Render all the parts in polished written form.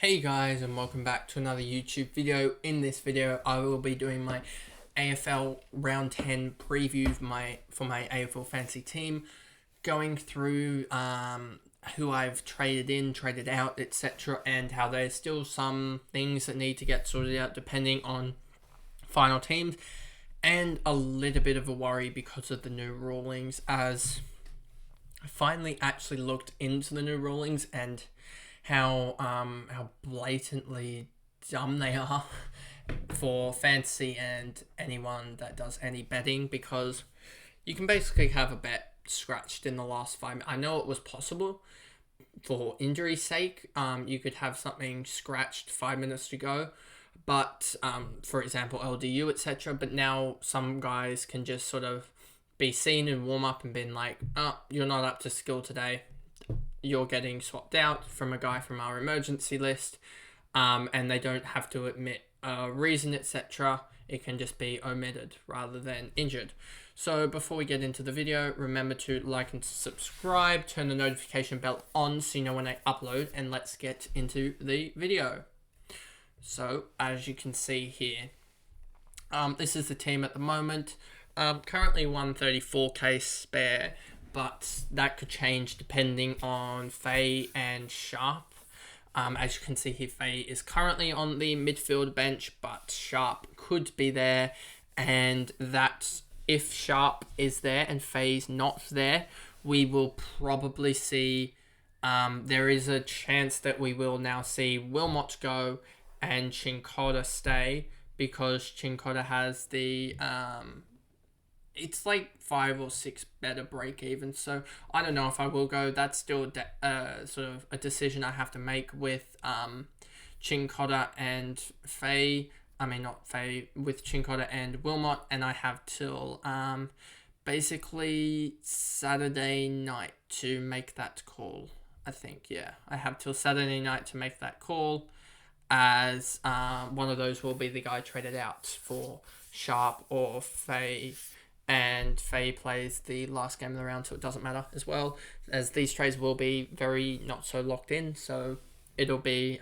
Hey guys, and welcome back to another YouTube video. In this video I will be doing my AFL round 10 preview for my AFL Fantasy Team, going through who I've traded in, traded out, etc., and how there's still some things that need to get sorted out depending on final teams, and a little bit of a worry because of the new rulings, as I finally actually looked into the new rulings and how blatantly dumb they are for fantasy and anyone that does any betting, because you can basically have a bet scratched in the last 5 minutes. I know it was possible for injury's sake. You could have something scratched 5 minutes to go, but for example LDU, etc. But now some guys can just sort of be seen and warm up and been like, oh, you're not up to skill today, you're getting swapped out from a guy from our emergency list, and they don't have to admit a reason, etc. It can just be omitted rather than injured. So before we get into the video, remember to like and subscribe, turn the notification bell on so you know when I upload, and let's get into the video. So as you can see here, this is the team at the moment. Currently 134k spare, but that could change depending on Fahey and Sharp. As you can see here, Fahey is currently on the midfield bench, but Sharp could be there, and that if Sharp is there and Fahey's not there, we will probably see, there is a chance that we will now see Wilmot go and Chincotta stay, because Chincotta has the it's like 5 or 6 better break even. So I don't know if I will go. That's still sort of a decision I have to make with Chincotta and Fahey. I mean, not Fahey, with Chincotta and Wilmot, and I have till basically Saturday night to make that call. I think, yeah, I have till Saturday night to make that call, as one of those will be the guy traded out for Sharp or Fahey. And Fahey plays the last game of the round, so it doesn't matter as well, as these trades will be very not so locked in. So it'll be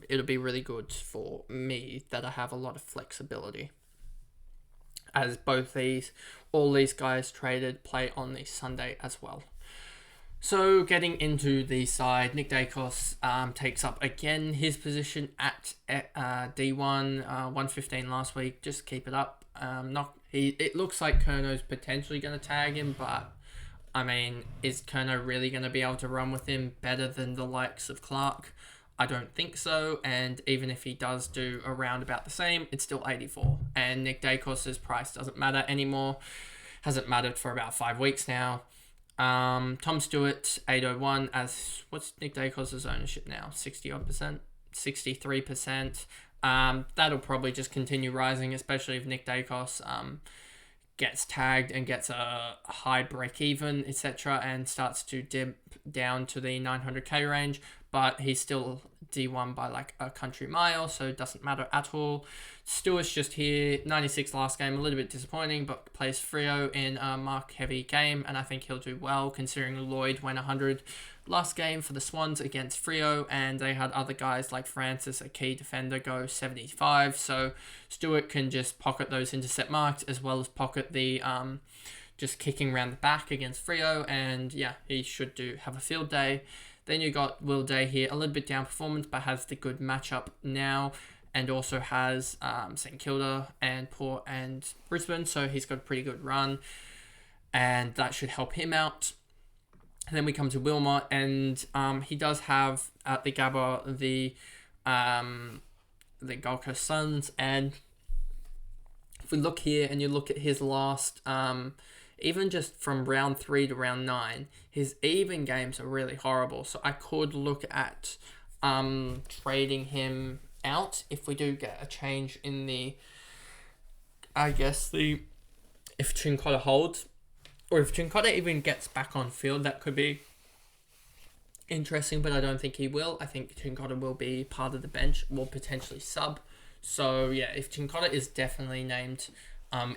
really good for me that I have a lot of flexibility, as all these guys traded play on the Sunday as well. So getting into the side, Nick Dacos takes up again his position at D1, 115 last week. Just keep it up. It looks like Kerno's potentially going to tag him, but I mean, is Kerno really going to be able to run with him better than the likes of Clark? I don't think so, and even if he does do around about the same, it's still 84. And Nick Dacos' price doesn't matter anymore. Hasn't mattered for about 5 weeks now. Tom Stewart, 801, as what's Nick Dacos' ownership now? 60-odd%? 63%. That'll probably just continue rising, especially if Nick Dacos gets tagged and gets a high break even, etc., and starts to dip down to the 900k range. But he's still D1 by like a country mile, so it doesn't matter at all. Stewart's just here, 96 last game, a little bit disappointing, but plays Freo in a mark-heavy game, and I think he'll do well, considering Lloyd went 100 last game for the Swans against Freo, and they had other guys like Francis, a key defender, go 75, so Stewart can just pocket those intercept marks, as well as pocket the just kicking around the back against Freo, and yeah, he should have a field day. Then you got Will Day here, a little bit down performance, but has the good matchup now, and also has St Kilda and Port and Brisbane, so he's got a pretty good run, and that should help him out. And then we come to Wilmot, and he does have at the Gabba the Gold Coast Suns, and if we look here and you look at his last, even just from round 3 to round 9, his even games are really horrible. So I could look at trading him out if we do get a change in the, if Chincotta holds, or if Chincotta even gets back on field, that could be interesting, but I don't think he will. I think Chincotta will be part of the bench, will potentially sub. So yeah, if Chincotta is definitely named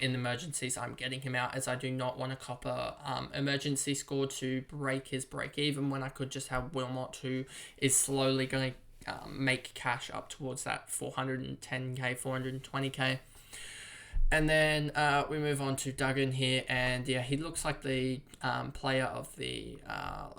in the emergencies, I'm getting him out, as I do not want to cop a emergency score to break his break even, when I could just have Wilmot, who is slowly going to make cash up towards that 410k, 420k. And then we move on to Duggan here, and yeah, he looks like the player of the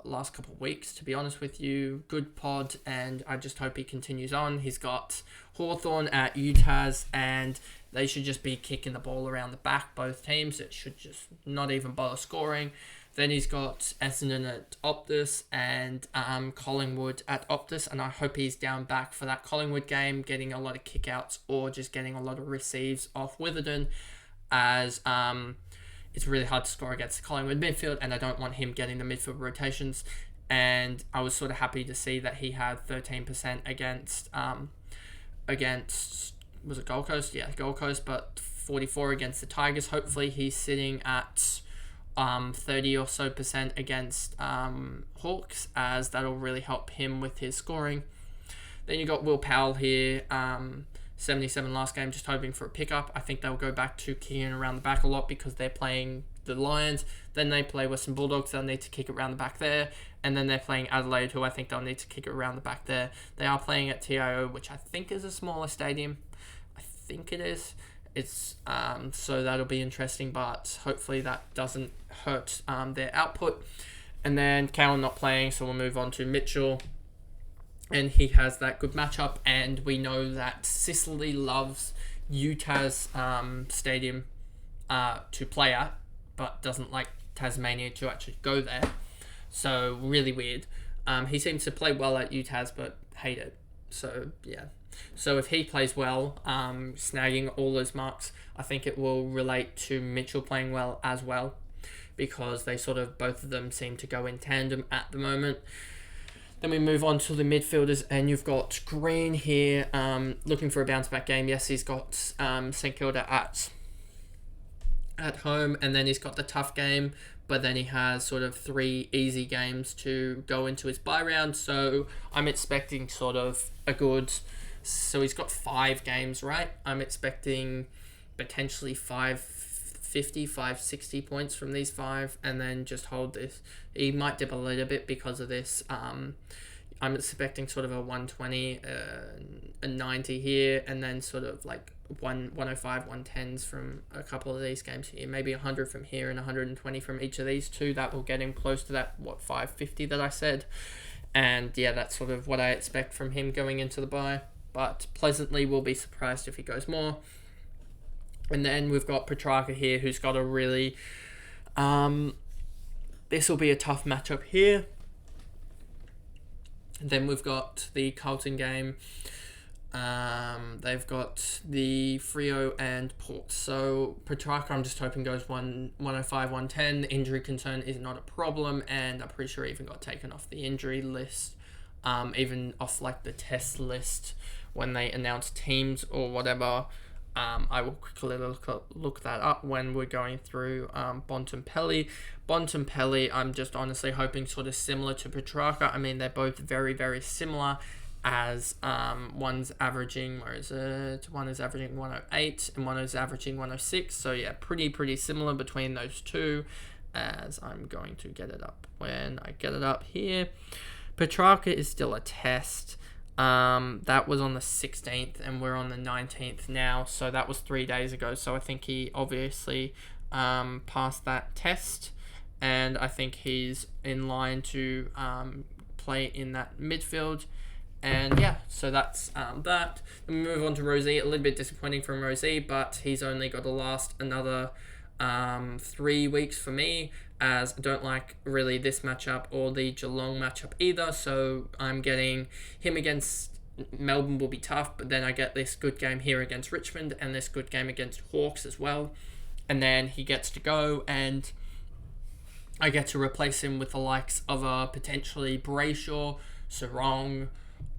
last couple of weeks, to be honest with you. Good pod, and I just hope he continues on. He's got Hawthorn at Utahs, and they should just be kicking the ball around the back, both teams. It should just not even bother scoring. Then he's got Essendon at Optus and Collingwood at Optus, and I hope he's down back for that Collingwood game, getting a lot of kickouts or just getting a lot of receives off Witherden, as it's really hard to score against the Collingwood midfield, and I don't want him getting the midfield rotations. And I was sort of happy to see that he had 13% against was it Gold Coast? Yeah, Gold Coast, but 44 against the Tigers. Hopefully he's sitting at 30 or so % against Hawks, as that'll really help him with his scoring. Then you got Will Powell here, 77 last game, just hoping for a pickup. I think they'll go back to kicking around the back a lot because they're playing the Lions. Then they play Western Bulldogs, they'll need to kick it around the back there. And then they're playing Adelaide, who I think they'll need to kick it around the back there. They are playing at TIO, which I think is a smaller stadium. I think it is. It's so that'll be interesting, but hopefully that doesn't hurt their output. And then Cowan not playing, so we'll move on to Mitchell, and he has that good matchup. And we know that Sicily loves Utah's stadium to play at, but doesn't like Tasmania to actually go there. So really weird. He seems to play well at Utah's, but hate it. So yeah. So if he plays well, snagging all those marks, I think it will relate to Mitchell playing well as well, because they sort of, both of them seem to go in tandem at the moment. Then we move on to the midfielders, and you've got Green here, looking for a bounce back game. Yes, he's got St Kilda at home, and then he's got the tough game, but then he has sort of 3 easy games to go into his bye round. So I'm expecting sort of a good... So he's got 5 games, right? I'm expecting potentially 550, 560 points from these 5, and then just hold this. He might dip a little bit because of this. I'm expecting sort of a 120, a 90 here, and then sort of like 105, 110s from a couple of these games here. Maybe 100 from here and 120 from each of these 2. That will get him close to that, 550 that I said. And yeah, that's sort of what I expect from him going into the bye. But pleasantly will be surprised if he goes more. And then we've got Petrarca here, who's got a really... this will be a tough matchup here. And then we've got the Carlton game. They've got the Freo and Port. So Petrarca, I'm just hoping goes 105, 110. The injury concern is not a problem, and I'm pretty sure he even got taken off the injury list, even off like the test list when they announce teams or whatever. I will quickly look that up when we're going through Bontempelli. Bontempelli, I'm just honestly hoping sort of similar to Petrarca. I mean, they're both very, very similar, as one's averaging, where is it? One is averaging 108 and one is averaging 106. So yeah, pretty similar between those two, as I'm going to get it up when I get it up here. Petrarca is still a test. That was on the 16th and we're on the 19th now, so that was 3 days ago. So I think he obviously passed that test, and I think he's in line to play in that midfield. And yeah, so that's that. Then we move on to Rosie. A little bit disappointing from Rosie, but he's only got to last another 3 weeks for me, as I don't like really this matchup or the Geelong matchup either. So I'm getting him against Melbourne will be tough, but then I get this good game here against Richmond and this good game against Hawks as well. And then he gets to go, and I get to replace him with the likes of a potentially Brayshaw, Sarong,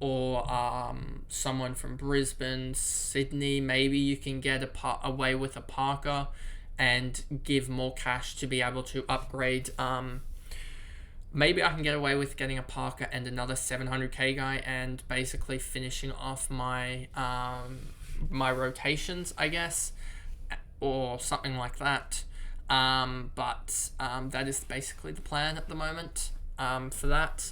or someone from Brisbane, Sydney. Maybe you can get away with a Parker and give more cash to be able to upgrade. Maybe I can get away with getting a Parker and another 700k guy, and basically finishing off my my rotations, I guess, or something like that. But that is basically the plan at the moment for that.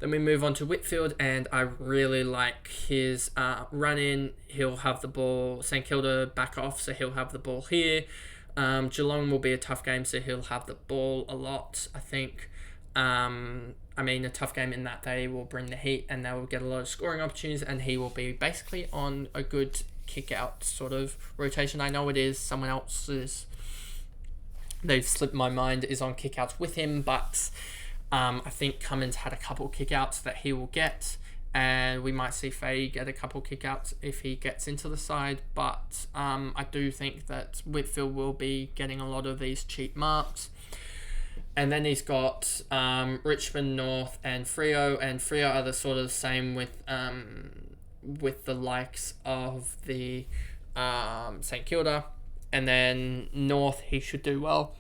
Then we move on to Whitfield, and I really like his run in. He'll have the ball. St Kilda back off, so he'll have the ball here. Geelong will be a tough game, so he'll have the ball a lot, I think. A tough game in that they will bring the heat and they will get a lot of scoring opportunities, and he will be basically on a good kick-out sort of rotation. I know it is someone else's. They've slipped my mind is on kick-outs with him, but I think Cummins had a couple kick-outs that he will get, and we might see Fahey get a couple kick-outs if he gets into the side, but I do think that Whitfield will be getting a lot of these cheap marks. And then he's got Richmond, North, and Freo, and Freo are the sort of the same with the likes of the St Kilda. And then North, he should do well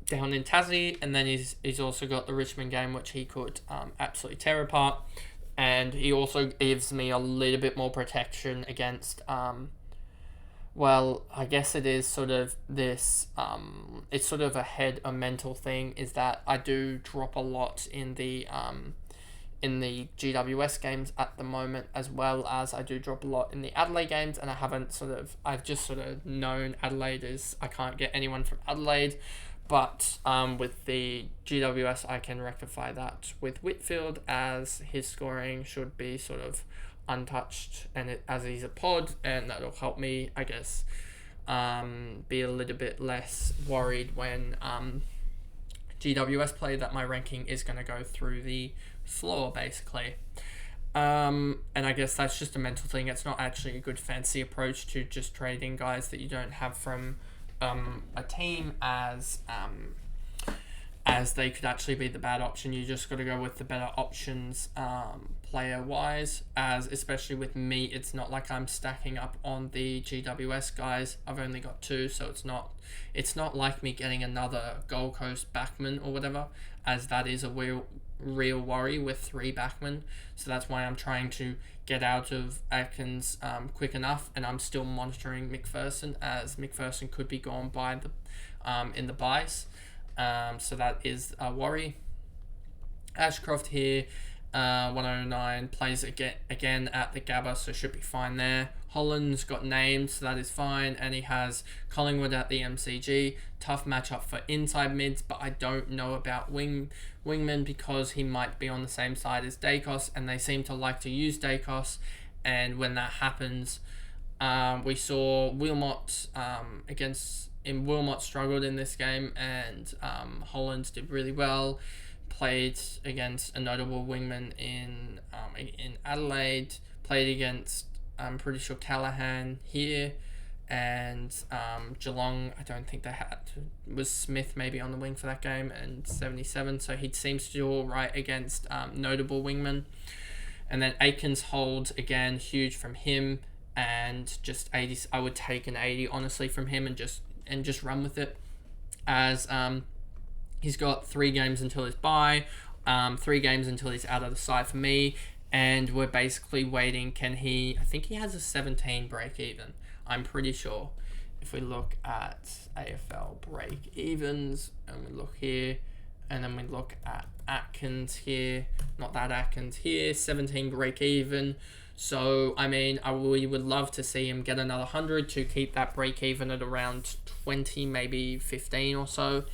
down in Tassie, and then he's also got the Richmond game, which he could absolutely tear apart. And he also gives me a little bit more protection against, I guess it is sort of this, it's sort of a mental thing, is that I do drop a lot in the GWS games at the moment, as well as I do drop a lot in the Adelaide games, and I've just sort of known Adelaide is, I can't get anyone from Adelaide, but with the GWS I can rectify that with Whitfield, as his scoring should be sort of untouched, and as he's a pod, and that'll help me, I guess, be a little bit less worried when GWS play, that my ranking is going to go through the floor, basically. And I guess that's just a mental thing. It's not actually a good fancy approach to just trading guys that you don't have from a team, as they could actually be the bad option. You just got to go with the better options player wise, as especially with me, it's not like I'm stacking up on the GWS guys. I've only got 2, so it's not like me getting another Gold Coast backman or whatever, as that is a real worry with 3 backmen. So that's why I'm trying to get out of Atkins quick enough, and I'm still monitoring McPherson, as McPherson could be gone by the in the buys. So that is a worry. Ashcroft here, 109, plays again at the Gabba, so should be fine there. Holland's got named, so that is fine, and he has Collingwood at the MCG. Tough matchup for inside mids, but I don't know about wingman, because he might be on the same side as Dacos, and they seem to like to use Dacos, and when that happens, we saw Wilmot Wilmot struggled in this game, and Holland did really well. Played against a notable wingman in Adelaide. Played against, I'm pretty sure, Callahan here, and Geelong, I don't think they had. Was Smith maybe on the wing for that game, and 77. So he seems to do all right against notable wingmen. And then Aikens holds again, huge from him, and just 80. I would take an 80 honestly from him, and just run with it, as he's got 3 games until his bye, 3 games until he's out of the side for me, and we're basically waiting. I think he has a 17 break even, I'm pretty sure. If we look at AFL break evens, and we look here, and then we look at Atkins here, not that Atkins here, 17 break even. So, we would love to see him get another 100 to keep that break even at around 20, maybe 15 or so.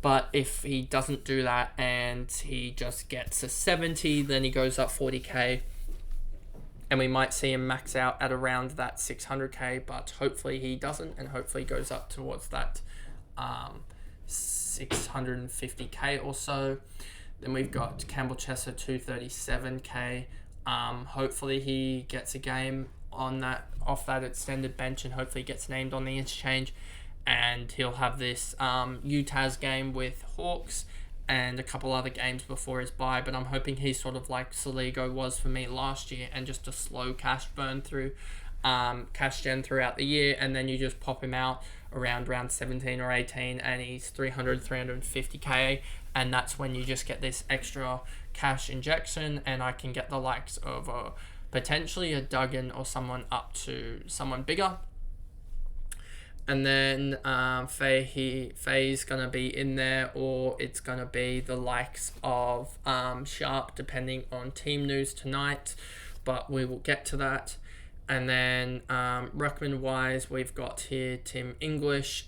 But if he doesn't do that and he just gets a 70, then he goes up 40k. And we might see him max out at around that 600k, but hopefully he doesn't, and hopefully goes up towards that 650k or so. Then we've got Campbell Chesser, 237k. Hopefully he gets a game off that extended bench, and hopefully gets named on the interchange, and he'll have this UTAS game with Hawks and a couple other games before his bye. But I'm hoping he's sort of like Saligo was for me last year, and just a slow cash burn through cash gen throughout the year, and then you just pop him out around round 17 or 18, and he's 350k, and that's when you just get this extra cash injection, and I can get the likes of potentially a Duggan or someone up to someone bigger. And then Fahey's going to be in there, or it's going to be the likes of Sharp, depending on team news tonight. But we will get to that. And then Ruckman-wise, we've got here Tim English.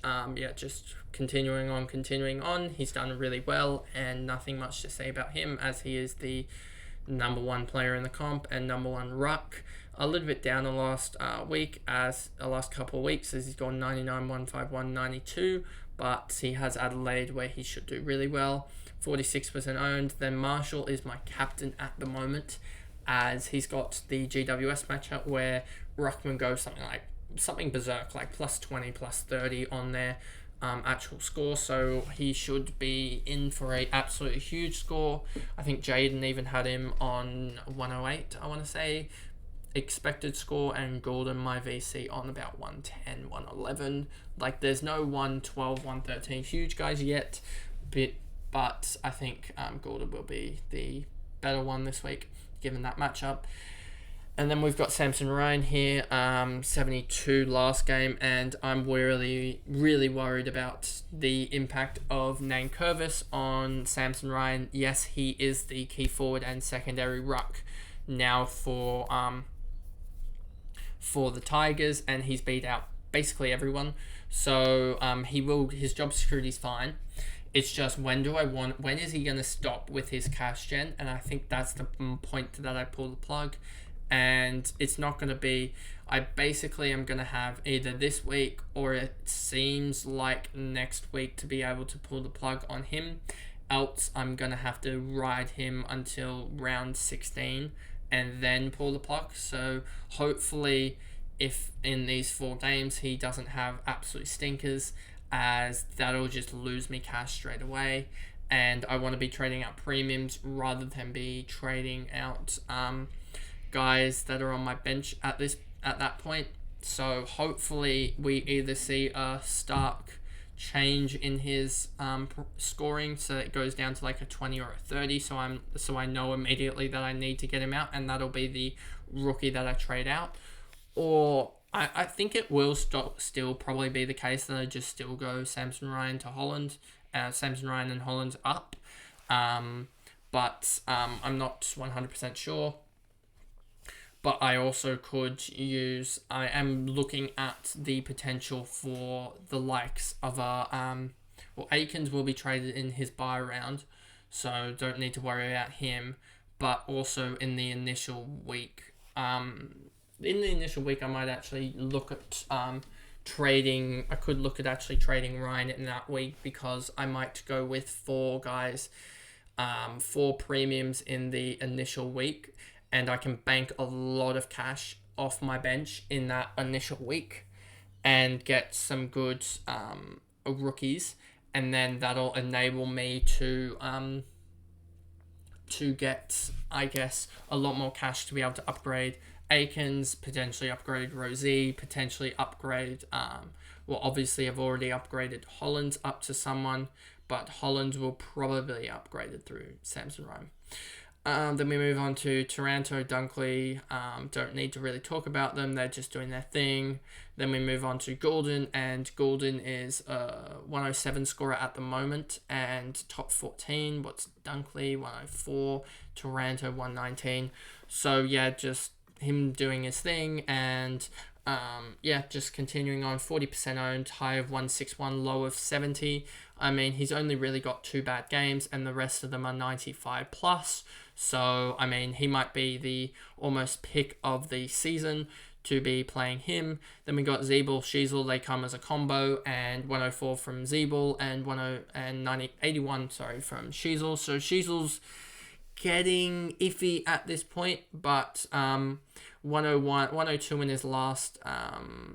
Just continuing on. He's done really well, and nothing much to say about him, as he is the number one player in the comp and number one ruck. A little bit down the last last couple of weeks, as he's gone 99, 151, 92, but he has Adelaide where he should do really well. 46% owned. Then Marshall is my captain at the moment, as he's got the GWS matchup where Ruckman goes something berserk, like plus 20, plus 30 on their actual score, so he should be in for a absolutely huge score. I think Jaden even had him on 108, I want to say, expected score, and Gordon, my VC, on about 110, 111. Like, there's no 112, 113 huge guys yet, but I think Gordon will be the better one this week, given that matchup. And then we've got Samson Ryan here, 72 last game, and I'm really, really worried about the impact of Nankervis on Samson Ryan. Yes, he is the key forward and secondary ruck now for the Tigers, and he's beat out basically everyone. So his job security is fine. It's just when is he going to stop with his cash gen? And I think that's the point that I pull the plug. And it's not going to be, I basically am going to have either this week or it seems like next week to be able to pull the plug on him. Else I'm going to have to ride him until round 16 and then pull the plug. So hopefully, if in these 4 games he doesn't have absolute stinkers, as that'll just lose me cash straight away. And I want to be trading out premiums rather than be trading out guys that are on my bench at that point. So hopefully we either see a stark change in his scoring, so it goes down to like a 20 or a 30, so I know immediately that I need to get him out, and that'll be the rookie that I trade out. Or I think it will still probably be the case that I just still go Samson Ryan to Holland, Samson Ryan and Holland up, but I'm not 100% sure. But I also I am looking at the potential for the likes of Aikens will be traded in his buy round, so don't need to worry about him. But also in the initial week, I might actually look at trading. I could look at actually trading Ryan in that week, because I might go with 4 guys, 4 premiums in the initial week. And I can bank a lot of cash off my bench in that initial week and get some good rookies. And then that'll enable me to get, I guess, a lot more cash to be able to upgrade Aikens, potentially upgrade Rosie, potentially upgrade... obviously I've already upgraded Holland up to someone, but Holland will probably be upgraded through Samson Ryan. Then we move on to Taranto, Dunkley. Don't need to really talk about them. They're just doing their thing. Then we move on to Goulden, and Goulden is a 107 scorer at the moment and top 14. What's Dunkley? 104. Taranto, 119. So, yeah, just him doing his thing, and just continuing on. 40% owned, high of 161, low of 70. I mean, he's only really got 2 bad games, and the rest of them are 95 plus. So, I mean, he might be the almost pick of the season to be playing him. Then we got Zeeble, Sheasel. They come as a combo, and 104 from Zeeble and 81 from Sheasel. So Sheasel's getting iffy at this point, but 102 in his last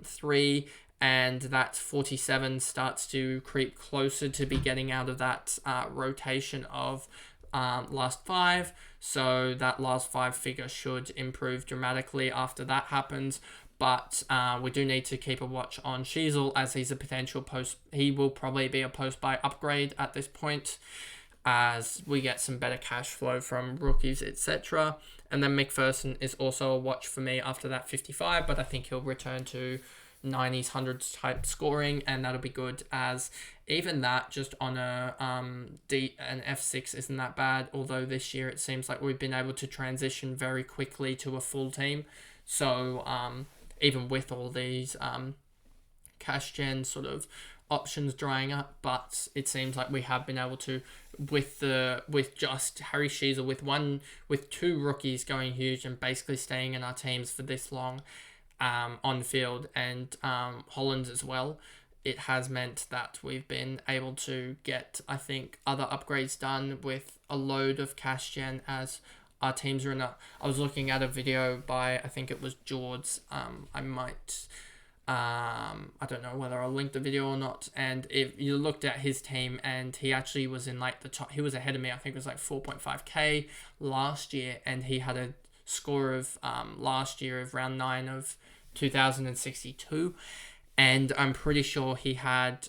3, and that 47 starts to creep closer to be getting out of that rotation of last 5. So that last 5 figure should improve dramatically after that happens. But we do need to keep a watch on Sheasel, as he's a potential he will probably be a post-buy upgrade at this point, as we get some better cash flow from rookies, etc. And then McPherson is also a watch for me after that 55, but I think he'll return to 90s, 100s type scoring, and that'll be good, as even that just on a an F6 isn't that bad, although this year it seems like we've been able to transition very quickly to a full team. So even with all these cash gen sort of options drying up, but it seems like we have been able to, with just Harry Sheezel, with two rookies going huge and basically staying in our teams for this long on field, and Hollands as well. It has meant that we've been able to get, I think, other upgrades done with a load of cash gen, as our teams are in a... I was looking at a video by, I think it was George. I might... I don't know whether I'll link the video or not. And if you looked at his team, and he actually was in like the top... He was ahead of me. I think it was like 4.5k last year. And he had a score of last year of round 9 of 2062. And I'm pretty sure he had,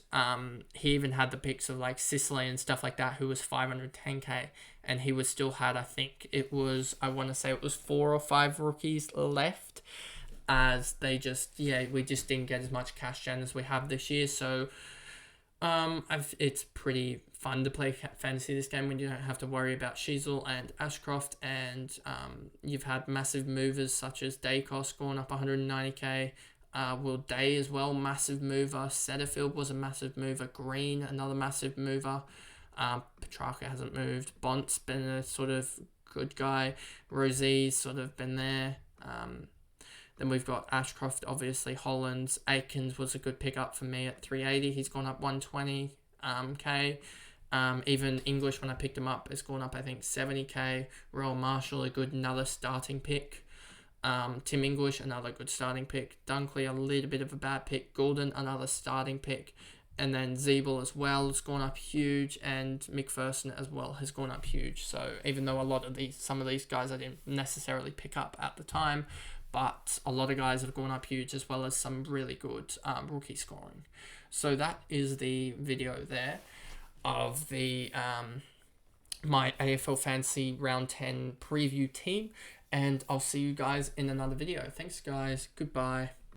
he even had the picks of like Sicily and stuff like that, who was 510k, and he was still had, I think it was, I want to say it was 4 or 5 rookies left, as they just, we just didn't get as much cash gen as we have this year. So it's pretty fun to play fantasy this game when you don't have to worry about Sheezel and Ashcroft, and you've had massive movers such as Dacos going up 190k. Will Day as well, massive mover. Setterfield was a massive mover. Green, another massive mover. Petrarca hasn't moved. Bont's been a sort of good guy. Rosie's sort of been there. Then we've got Ashcroft, obviously. Hollands. Aikens was a good pickup for me at 380. He's gone up 120k. Even English, when I picked him up, has gone up, I think, 70k. Royal Marshall, a good another starting pick. Tim English, another good starting pick. Dunkley, a little bit of a bad pick. Goulden, another starting pick. And then Zeeble as well has gone up huge. And McPherson as well has gone up huge. So even though some of these guys I didn't necessarily pick up at the time, but a lot of guys have gone up huge, as well as some really good rookie scoring. So that is the video there of the my AFL Fantasy Round 10 preview team. And I'll see you guys in another video. Thanks, guys. Goodbye.